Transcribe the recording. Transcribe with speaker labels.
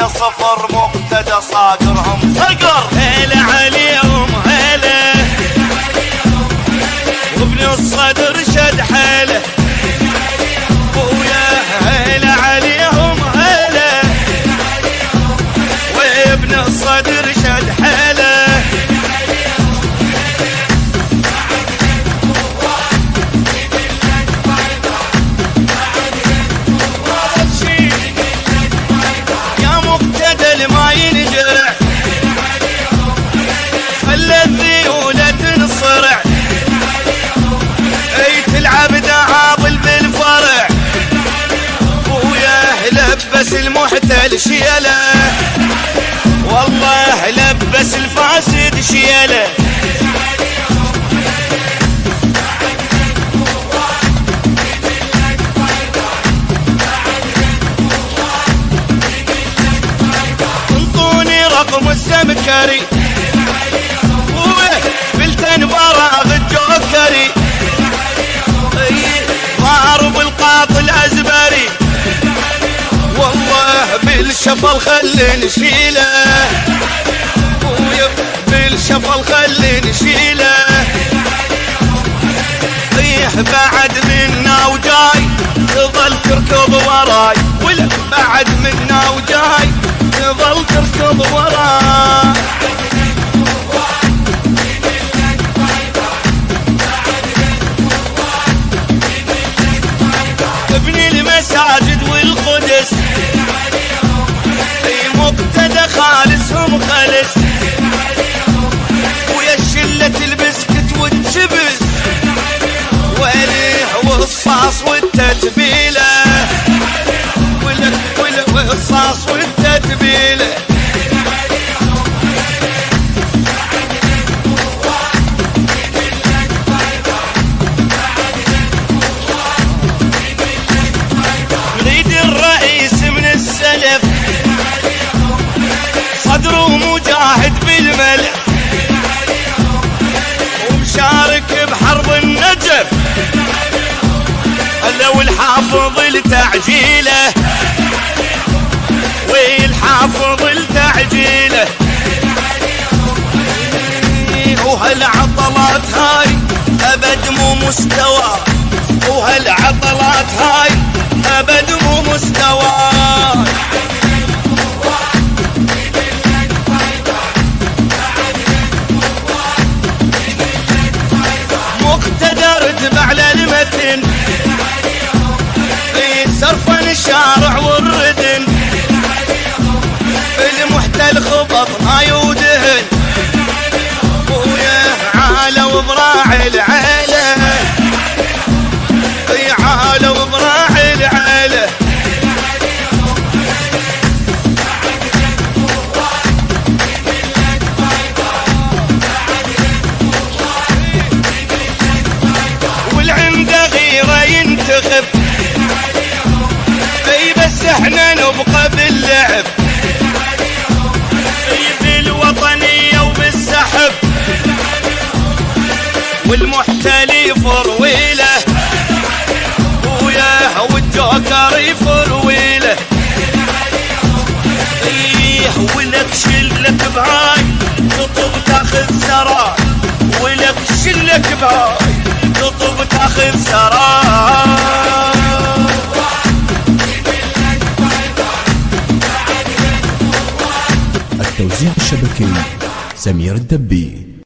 Speaker 1: صفر مقتدى صادرهم صقر.
Speaker 2: هلا عليهم هلا وابن الصدر شد حاله ويا هلا عليهم هلا وابن الصدر شد حاله. يا مقتدى الما ينجرع خلى الذيولة تنصرع اي تلعب دعابل بالفرع وياه لبس المحتل شيله والله لبس الفاسد شيله. انطوني رقم السمكري بلتن براغ الجوكري ضارب القاطل ازبري والله بالشفل خلي نشيله بالشفل خلي نشيله. طيح بعد منا وجاي تظل تركض وراي ولك بعد منا وجاي تظل تركض وراي. ابني المساجد والقدس اي مقتدى خالصهم خلص ويا الشلة البسكت والجبس وإليه والصاص والتتبيلة والصاص والتتبيلة. نريد الرئيس من السلف صدره مجاهد بالملح ومشارك بحرب النجف لو الحافظ التعجيله والحافظ التعجيله. وهالعطلات هاي ابد مو مستوى وهالعطلات هاي ابد مو مستوى. مقتدى رتب على المتن سرفا الشارع والردن المحتل خبط ماي ودهن وياه عالة وبراعي العيلة عالة وبراعي العيلة. والعند غيره ينتخب اي بس احنا نبقى باللعب بالوطنية وبالسحب والمحتل يفرويله وياه والجوكر يفرويله. ايه ولك شلك بهاي تطب تاخذ سراي ولك شلك بهاي تطب تاخذ سراي.
Speaker 3: التوزيع الشبكي سمير الدبي.